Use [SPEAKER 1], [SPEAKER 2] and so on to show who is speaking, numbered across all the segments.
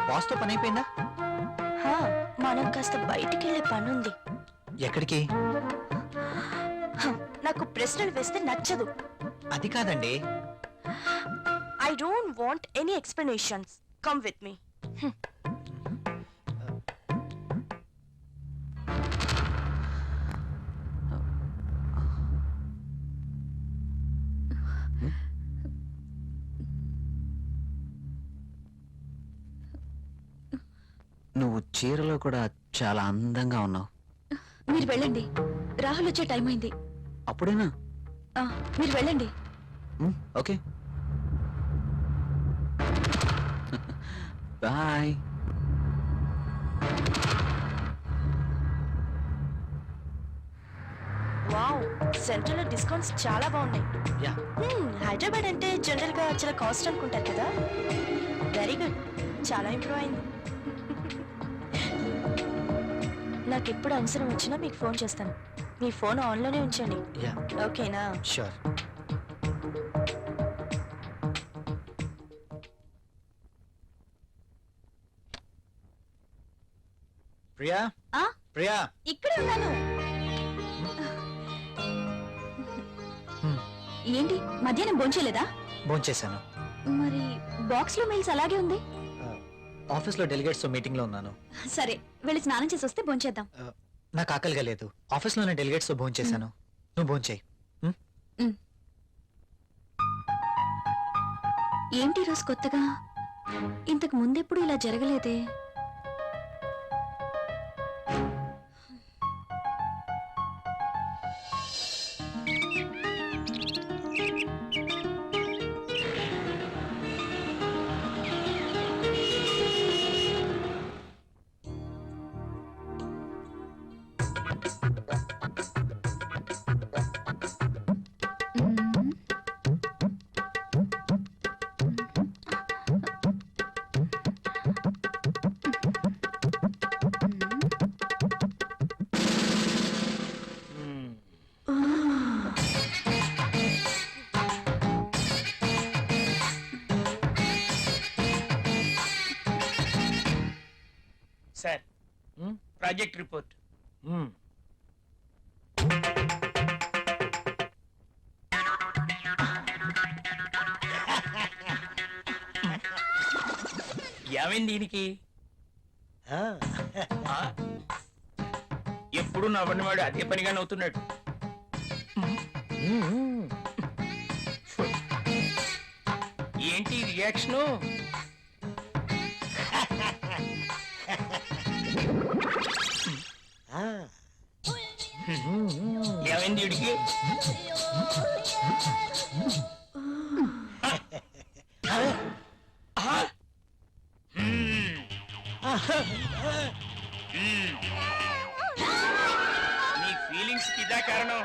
[SPEAKER 1] బాస్తో పని అయిపోయిందా?
[SPEAKER 2] మనం కాస్త బయటికి వెళ్ళే పని ఉంది.
[SPEAKER 1] ఎక్కడికి?
[SPEAKER 2] నాకు ప్రశ్నలు వేస్తే నచ్చదు.
[SPEAKER 1] అది కాదండి.
[SPEAKER 2] I don't want any explanations. Come with me.
[SPEAKER 1] నువ్వు చీరలో కూడా చాలా అందంగా ఉన్నావు.
[SPEAKER 3] మీరు వెళ్ళండి, రాహుల్ వచ్చే టైం అయింది.
[SPEAKER 1] అప్పుడేనా?
[SPEAKER 3] మీరు వెళ్ళండి.
[SPEAKER 1] Okay bye.
[SPEAKER 2] వావ్, సెంట్రల్ లో డిస్కౌంట్స్ చాలా బాగున్నాయి.
[SPEAKER 1] యా.
[SPEAKER 2] హైదరాబాద్ అంటే జనరల్ గా చాలా కాస్ట్ అనుకుంటారు కదా. వెరీ గుడ్, చాలా ఇంప్రూవ్ అయింది. నాకు ఎప్పుడు అవసరం వచ్చినా మీకు ఫోన్ చేస్తాను. మీ ఫోన్ ఆన్లోనే ఉంచండి. ఓకేనా?
[SPEAKER 1] షూర్. ప్రియా, ప్రియా,
[SPEAKER 3] ఇక్కడే ఉన్నాను. ఏంటి మధ్యాహ్నం భోంచేయలేదా?
[SPEAKER 1] భోంచేశాను.
[SPEAKER 3] మరి బాక్స్ లో మెయిల్స్ అలాగే ఉంది.
[SPEAKER 1] ఆఫీస్ లో డెలిగేట్స్ మీటింగ్ లో ఉన్నాను.
[SPEAKER 3] సరే, వెళ్ళి స్నానం చేసి వస్తే భోంచేద్దాం.
[SPEAKER 1] నాకు ఆకలిగా లేదు. ఆఫీస్ లోనే డెలిగేట్స్ తో భోంచేశాను. నువ్వు భోంచేయి.
[SPEAKER 3] ఏంటి రోజు కొత్తగా? ఇంతకు ముందెప్పుడు ఇలా జరగలేదే.
[SPEAKER 4] Sir, project report. ఏమైంది దీనికి? ఎప్పుడు నవ్వని వాడు అదే పనిగా నవ్వుతున్నాడు. ఏంటి రియాక్షను? ఏమైంది వీడికి? నీ ఫీలింగ్స్ కి ఇదా కారణం?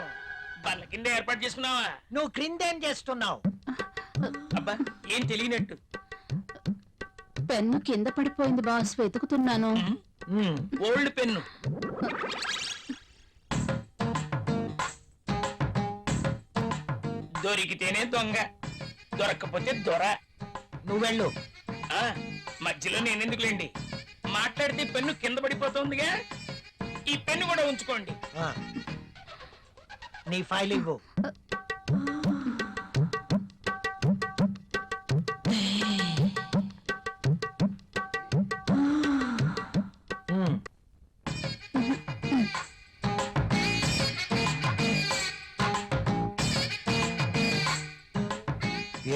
[SPEAKER 4] బల్ల కింద ఏర్పాటు చేసుకున్నావా?
[SPEAKER 5] నువ్వు క్రిందేం చేస్తున్నావు?
[SPEAKER 4] అబ్బా, ఏం తెలియనట్టు.
[SPEAKER 3] పెన్ను కింద పడిపోయింది బాస్, వెతుకుతున్నాను.
[SPEAKER 4] Old pen. దొరికితేనే దొంగ, దొరక్కపోతే దొర.
[SPEAKER 5] నువ్వెళ్ళు.
[SPEAKER 4] మధ్యలో నేనెందుకులేండి, మాట్లాడితే పెన్ను కింద పడిపోతుందిగా. ఈ పెన్ను కూడా ఉంచుకోండి.
[SPEAKER 5] నీ ఫైల్ ఇవ్వు.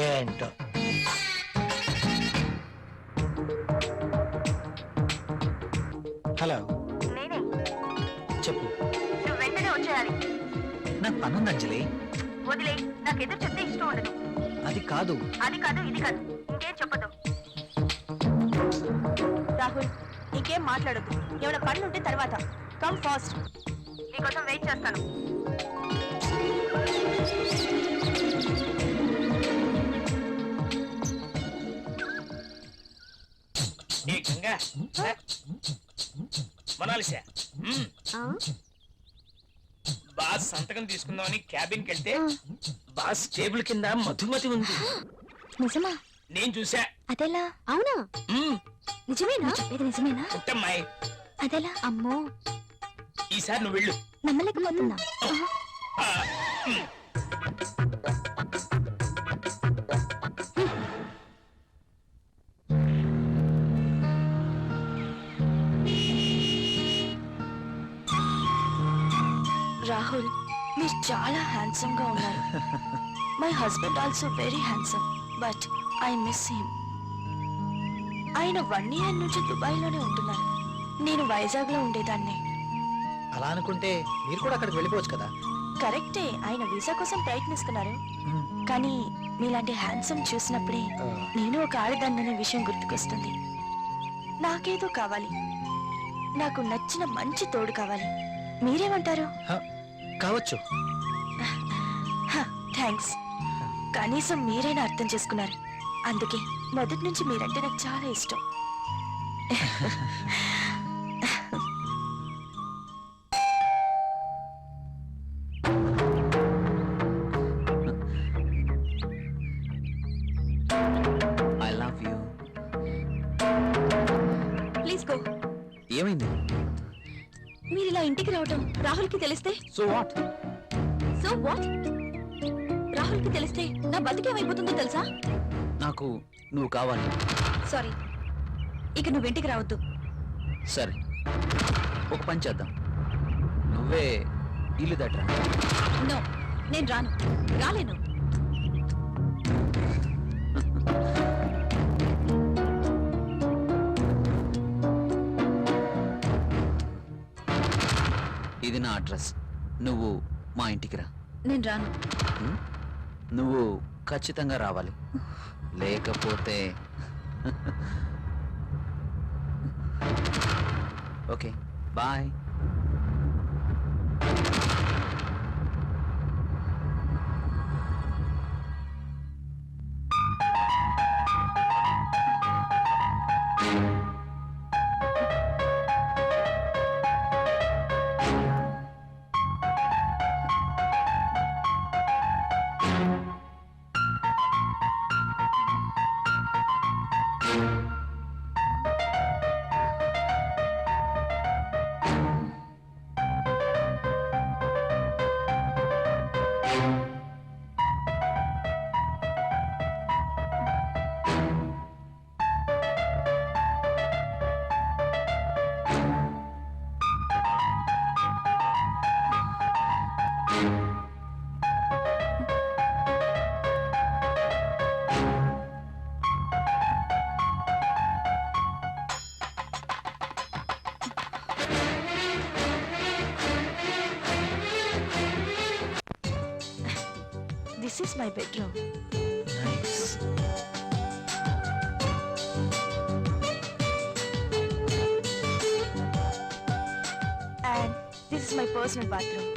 [SPEAKER 5] ఏంటో
[SPEAKER 1] హలో,
[SPEAKER 2] నేనే.
[SPEAKER 1] చెప్పు.
[SPEAKER 2] నువ్వు వెంటనే వచ్చేయాలి.
[SPEAKER 1] నాకు పనుంది అంజలి.
[SPEAKER 2] వదిలే, నాకు ఎదురు చెప్తే ఇష్టం ఉండదు.
[SPEAKER 1] అది కాదు.
[SPEAKER 2] అది కాదు, ఇది కాదు, ఇంకేం చెప్పదు. రాహుల్, ఇంకేం మాట్లాడద్దు. ఏమైనా పనులు ఉంటే తర్వాత. కమ్ ఫాస్ట్, నీకోసం వెయిట్ చేస్తాను.
[SPEAKER 4] మొనాలిసా, బాస్ సంతకం తీసుకుందామని క్యాబిన్కి వెళ్తే బాస్ టేబుల్ కింద మధుమతి ఉంది.
[SPEAKER 3] నిజమా?
[SPEAKER 4] నేను చూసా.
[SPEAKER 3] అదెలా? అవునా? నిజమేనా చెప్పేది నిజమేనా?
[SPEAKER 4] పుట్టమ్మాయి
[SPEAKER 3] అదెలా? అమ్మో,
[SPEAKER 4] ఈసారి నువ్వు వెళ్ళు.
[SPEAKER 3] నమ్మలేకపోతున్నా.
[SPEAKER 4] ఆ, ఉమ్.
[SPEAKER 2] రాహుల్, మీరు చాలా హ్యాండ్సమ్ గా ఉన్నారు. My husband also very handsome, but I miss him. ఆయన 1 year నుంచి దుబాయ్ లోనే ఉంటున్నారు. నేను వైజాగ్ లో ఉండేదాన్ని.
[SPEAKER 1] అలా అనుకుంటే మీరు కూడా అక్కడికి వెళ్ళిపోవచ్చు కదా.
[SPEAKER 2] కరెక్టే, ఆయన వీసా కోసం ప్రయత్నిస్తున్నారు. కానీ మీలాంటి హ్యాండ్సమ్ చూసినప్పుడే నేను ఒక ఆడదాన్ననే విషయం గుర్తుకొస్తుంది. నాకేదో కావాలి, నాకు నచ్చిన మంచి తోడు కావాలి. మీరేమంటారు?
[SPEAKER 1] కావచ్చు.
[SPEAKER 2] థ్యాంక్స్. కనీసం మీరైనా అర్థం చేసుకున్నారు. అందుకే మొదటి నుంచి మీరంటే నాకు చాలా ఇష్టం.
[SPEAKER 6] I love you.
[SPEAKER 3] Please go.
[SPEAKER 6] ఏమైంది?
[SPEAKER 3] మీరు ఇలా ఇంటికి రావటం రాహుల్కి తెలిస్తే?
[SPEAKER 6] So what?
[SPEAKER 3] So what? రాహుల్కి తెలిస్తే నా బతికేమైపోతుందో తెలుసా?
[SPEAKER 6] నాకు నువ్వు కావాలి.
[SPEAKER 3] సారీ, ఇక నువ్వు ఇంటికి రావద్దు.
[SPEAKER 6] సరే, ఒక పని చేద్దాం. నువ్వే ఇల్లు దట్రా.
[SPEAKER 3] నో, నేను రాను, రాలేను.
[SPEAKER 6] ఇది నా అడ్రస్. నువ్వు మా ఇంటికి రా.
[SPEAKER 3] నేను రాను.
[SPEAKER 6] హ్మ్? నువ్వు ఖచ్చితంగా రావాలి, లేకపోతే okay bye.
[SPEAKER 2] This is my bedroom.
[SPEAKER 1] Nice.
[SPEAKER 2] And this is my personal bathroom.